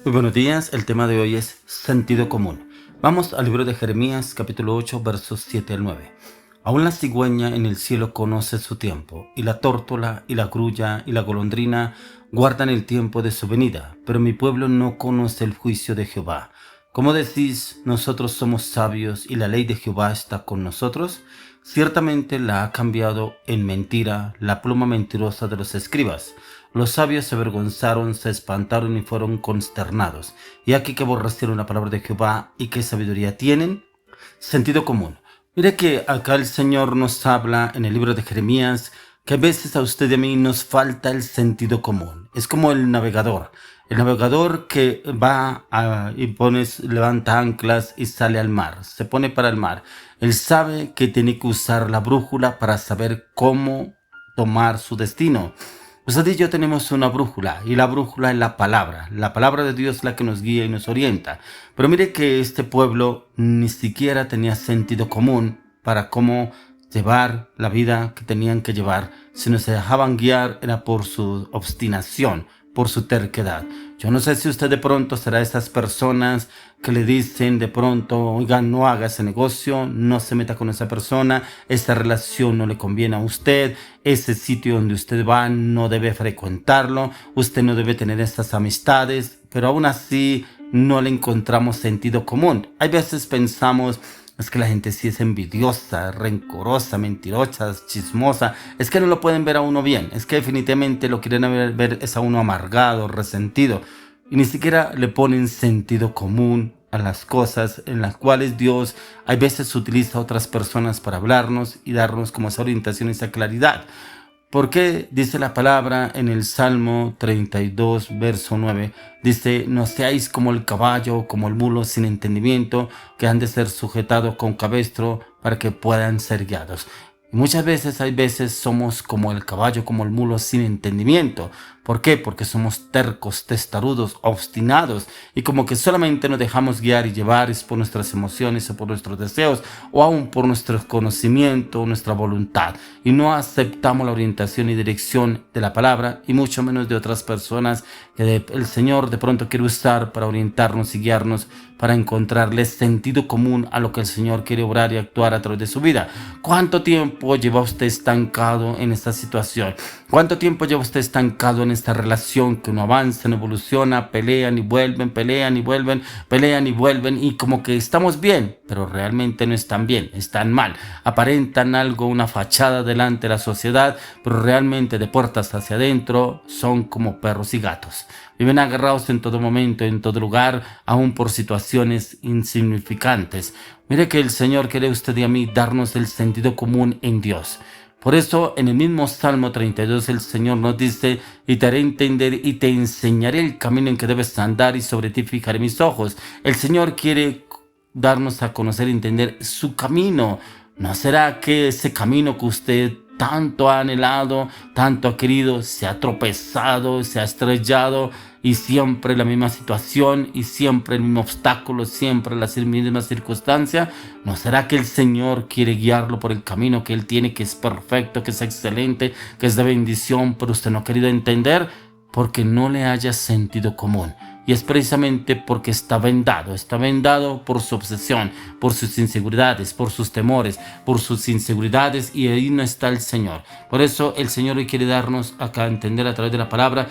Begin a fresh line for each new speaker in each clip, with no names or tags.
Muy buenos días, el tema de hoy es sentido común. Vamos al libro de Jeremías, capítulo 8, versos 7 al 9. Aún la cigüeña en el cielo conoce su tiempo, y la tórtola, y la grulla, y la golondrina guardan el tiempo de su venida, pero mi pueblo no conoce el juicio de Jehová. ¿Cómo decís, nosotros somos sabios y la ley de Jehová está con nosotros? Ciertamente la ha cambiado en mentira la pluma mentirosa de los escribas. Los sabios se avergonzaron, se espantaron y fueron consternados. Y aquí que aborrecieron la palabra de Jehová y qué sabiduría tienen. Sentido común. Mire que acá el Señor nos habla en el libro de Jeremías que a veces a usted y a mí nos falta el sentido común. Es como el navegador. El navegador que levanta anclas y sale al mar, se pone para el mar. Él sabe que tiene que usar la brújula para saber cómo tomar su destino. Usted y yo tenemos una brújula y la brújula es la palabra de Dios es la que nos guía y nos orienta. Pero mire que este pueblo ni siquiera tenía sentido común para cómo llevar la vida que tenían que llevar, sino se dejaban guiar era por su obstinación, por su terquedad. Yo no sé si usted de pronto será de esas personas que le dicen de pronto, oiga, no haga ese negocio, no se meta con esa persona, esa relación no le conviene a usted, ese sitio donde usted va no debe frecuentarlo, usted no debe tener estas amistades, pero aún así no le encontramos sentido común. Hay veces pensamos, es que la gente sí es envidiosa, rencorosa, mentirosa, chismosa. Es que no lo pueden ver a uno bien. Es que definitivamente lo quieren ver es a uno amargado, resentido. Y ni siquiera le ponen sentido común a las cosas en las cuales Dios hay veces utiliza a otras personas para hablarnos y darnos como esa orientación y esa claridad. ¿Por qué dice la palabra en el Salmo 32, verso 9? Dice, no seáis como el caballo, como el mulo sin entendimiento, que han de ser sujetados con cabestro para que puedan ser guiados. Y muchas veces, hay veces somos como el caballo, como el mulo sin entendimiento. ¿Por qué? Porque somos tercos, testarudos, obstinados y como que solamente nos dejamos guiar y llevar es por nuestras emociones o por nuestros deseos o aún por nuestro conocimiento o nuestra voluntad y no aceptamos la orientación y dirección de la palabra y mucho menos de otras personas que el Señor de pronto quiere usar para orientarnos y guiarnos para encontrarle sentido común a lo que el Señor quiere obrar y actuar a través de su vida. ¿Cuánto tiempo lleva usted estancado en esta situación? ¿Cuánto tiempo lleva usted estancado en esta relación que no avanza, no evoluciona, pelean y vuelven, pelean y vuelven, pelean y vuelven y como que estamos bien, pero realmente no están bien, están mal, aparentan algo, una fachada delante de la sociedad, pero realmente de puertas hacia adentro son como perros y gatos. Viven agarrados en todo momento, en todo lugar, aún por situaciones insignificantes. Mire que el Señor quiere a usted y a mí darnos el sentido común en Dios. Por eso en el mismo Salmo 32 el Señor nos dice, y te haré entender y te enseñaré el camino en que debes andar y sobre ti fijaré mis ojos. El Señor quiere darnos a conocer y entender su camino. ¿No será que ese camino que usted tanto ha anhelado, tanto ha querido, se ha tropezado, se ha estrellado y siempre la misma situación y siempre el mismo obstáculo, siempre las mismas circunstancias? ¿No será que el Señor quiere guiarlo por el camino que Él tiene, que es perfecto, que es excelente, que es de bendición, pero usted no ha querido entender porque no le haya sentido común? Y es precisamente porque está vendado por su obsesión, por sus inseguridades, por sus temores, por sus inseguridades, y ahí no está el Señor. Por eso el Señor hoy quiere darnos acá a entender a través de la palabra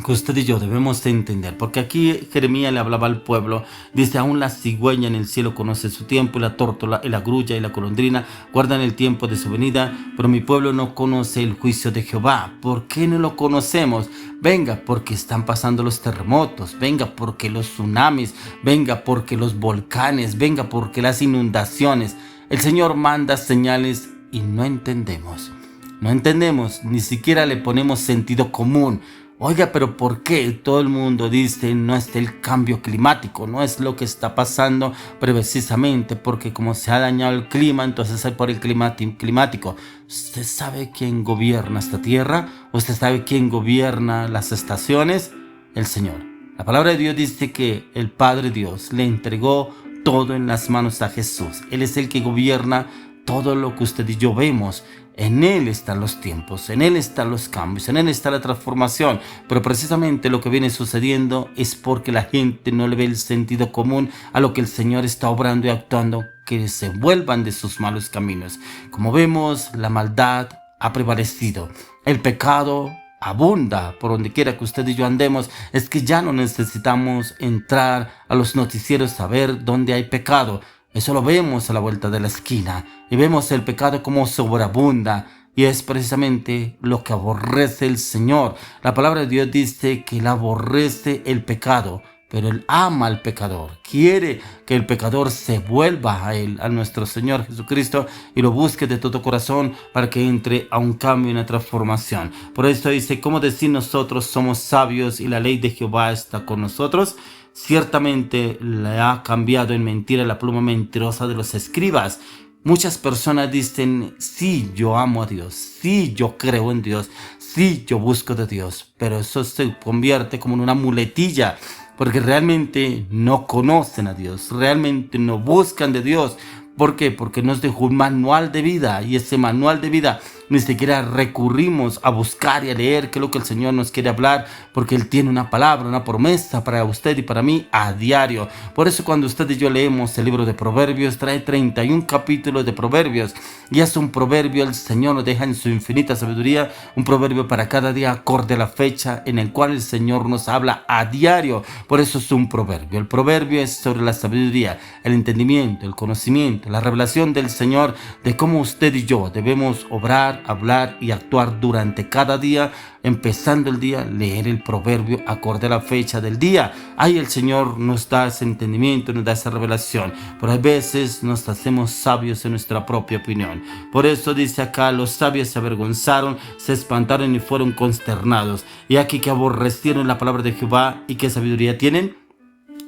que usted y yo debemos de entender, porque aquí Jeremías le hablaba al pueblo, dice, aún la cigüeña en el cielo conoce su tiempo, y la tórtola, y la grulla, y la golondrina guardan el tiempo de su venida, pero mi pueblo no conoce el juicio de Jehová. ¿Por qué no lo conocemos? Venga, porque están pasando los terremotos, venga, porque los tsunamis, venga, porque los volcanes, venga, porque las inundaciones. El Señor manda señales y no entendemos. No entendemos, ni siquiera le ponemos sentido común. Oiga, pero ¿por qué todo el mundo dice no es el cambio climático? No es lo que está pasando precisamente porque como se ha dañado el clima, entonces es por el climático. ¿Usted sabe quién gobierna esta tierra? ¿Usted sabe quién gobierna las estaciones? El Señor. La palabra de Dios dice que el Padre Dios le entregó todo en las manos a Jesús. Él es el que gobierna todo lo que usted y yo vemos, en Él están los tiempos, en Él están los cambios, en Él está la transformación. Pero precisamente lo que viene sucediendo es porque la gente no le ve el sentido común a lo que el Señor está obrando y actuando, que se vuelvan de sus malos caminos. Como vemos, la maldad ha prevalecido, el pecado abunda por donde quiera que usted y yo andemos. Es que ya no necesitamos entrar a los noticieros a ver dónde hay pecado. Eso lo vemos a la vuelta de la esquina y vemos el pecado como sobreabunda, y es precisamente lo que aborrece el Señor. La palabra de Dios dice que Él aborrece el pecado, pero Él ama al pecador. Quiere que el pecador se vuelva a Él, a nuestro Señor Jesucristo, y lo busque de todo corazón para que entre a un cambio y una transformación. Por eso dice, ¿cómo decir nosotros somos sabios y la ley de Jehová está con nosotros? Ciertamente le ha cambiado en mentira la pluma mentirosa de los escribas. Muchas personas dicen, sí, yo amo a Dios, sí, yo creo en Dios, sí, yo busco de Dios, pero eso se convierte como en una muletilla, porque realmente no conocen a Dios, realmente no buscan de Dios. ¿Por qué? Porque nos dejó un manual de vida, y ese manual de vida ni siquiera recurrimos a buscar y a leer qué es lo que el Señor nos quiere hablar, porque Él tiene una palabra, una promesa para usted y para mí a diario. Por eso cuando usted y yo leemos el libro de Proverbios, trae 31 capítulos de Proverbios, y es un proverbio, el Señor nos deja en su infinita sabiduría, un proverbio para cada día acorde a la fecha en el cual el Señor nos habla a diario. Por eso es un proverbio. El proverbio es sobre la sabiduría, el entendimiento, el conocimiento, la revelación del Señor de cómo usted y yo debemos obrar, hablar y actuar durante cada día. Empezando el día, leer el proverbio acorde a la fecha del día. Ahí el Señor nos da ese entendimiento, nos da esa revelación. Pero a veces nos hacemos sabios en nuestra propia opinión. Por eso dice acá, los sabios se avergonzaron, se espantaron y fueron consternados. Y aquí que aborrecieron la palabra de Jehová. ¿Y qué sabiduría tienen?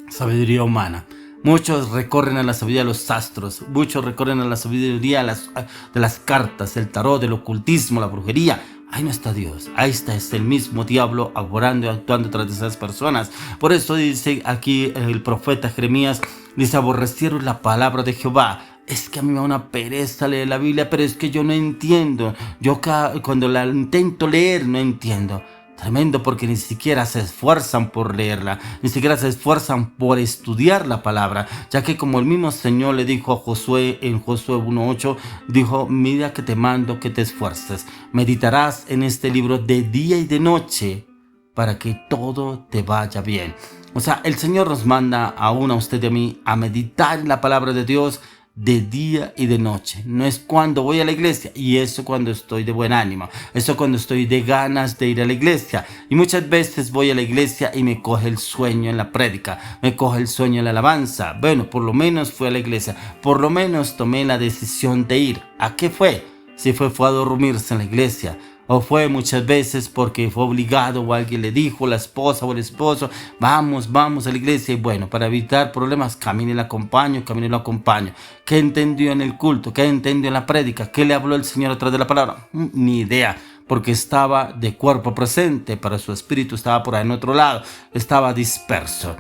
Sabiduría humana. Muchos recorren a la sabiduría de los astros, muchos recorren a la sabiduría de las cartas, el tarot, del ocultismo, la brujería. Ahí no está Dios, ahí está es el mismo diablo obrando y actuando tras de esas personas. Por eso dice aquí el profeta Jeremías, dice, aborrecieron la palabra de Jehová. Es que a mí me da una pereza leer la Biblia, pero es que yo no entiendo. Yo cuando la intento leer no entiendo. Tremendo, porque ni siquiera se esfuerzan por leerla, ni siquiera se esfuerzan por estudiar la palabra, ya que como el mismo Señor le dijo a Josué en Josué 1:8, dijo, mira que te mando que te esfuerces, meditarás en este libro de día y de noche para que todo te vaya bien. O sea, el Señor nos manda a usted y a mí a meditar en la palabra de Dios de día y de noche. No es cuando voy a la iglesia, y eso cuando estoy de buen ánimo, eso cuando estoy de ganas de ir a la iglesia. Y muchas veces voy a la iglesia y me coge el sueño en la prédica, me coge el sueño en la alabanza. Bueno, por lo menos fui a la iglesia, por lo menos tomé la decisión de ir. ¿A qué fue? Si fue a dormirse en la iglesia, o fue muchas veces porque fue obligado, o alguien le dijo, la esposa o el esposo, vamos a la iglesia. Y bueno, para evitar problemas, camine y lo acompaño. ¿Qué entendió en el culto? ¿Qué entendió en la prédica? ¿Qué le habló el Señor a través de la palabra? Ni idea, porque estaba de cuerpo presente, pero su espíritu estaba por ahí en otro lado, estaba disperso.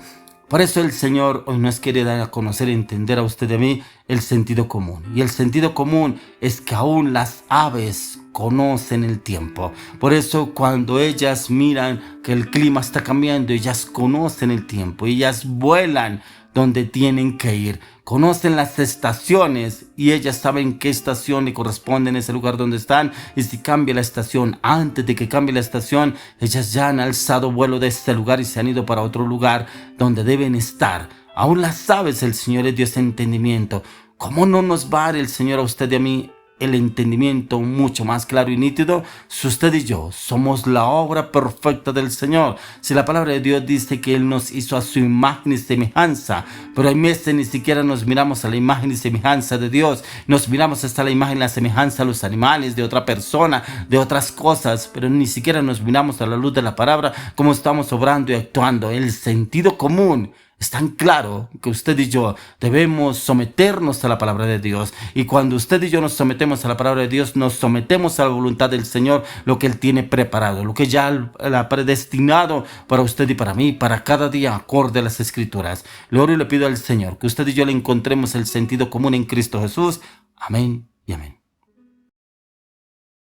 Por eso el Señor hoy nos quiere dar a conocer y entender a usted y a mí el sentido común. Y el sentido común es que aún las aves conocen el tiempo. Por eso cuando ellas miran que el clima está cambiando, ellas conocen el tiempo. Ellas vuelan donde tienen que ir. Conocen las estaciones y ellas saben qué estación le corresponde en ese lugar donde están. Y si cambia la estación, antes de que cambie la estación, ellas ya han alzado vuelo de este lugar y se han ido para otro lugar donde deben estar. Aún las aves, el Señor les dio ese entendimiento. ¿Cómo no nos va a dar el Señor a usted y a mí el entendimiento mucho más claro y nítido? Si usted y yo somos la obra perfecta del Señor. Si la palabra de Dios dice que Él nos hizo a su imagen y semejanza, pero hay veces ni siquiera nos miramos a la imagen y semejanza de Dios, nos miramos hasta la imagen y la semejanza a los animales, de otra persona, de otras cosas, pero ni siquiera nos miramos a la luz de la palabra, cómo estamos obrando y actuando. El sentido común es tan claro que usted y yo debemos someternos a la palabra de Dios. Y cuando usted y yo nos sometemos a la palabra de Dios, nos sometemos a la voluntad del Señor, lo que Él tiene preparado, lo que ya Él ha predestinado para usted y para mí, para cada día acorde a las Escrituras. Le oro y le pido al Señor que usted y yo le encontremos el sentido común en Cristo Jesús. Amén y amén.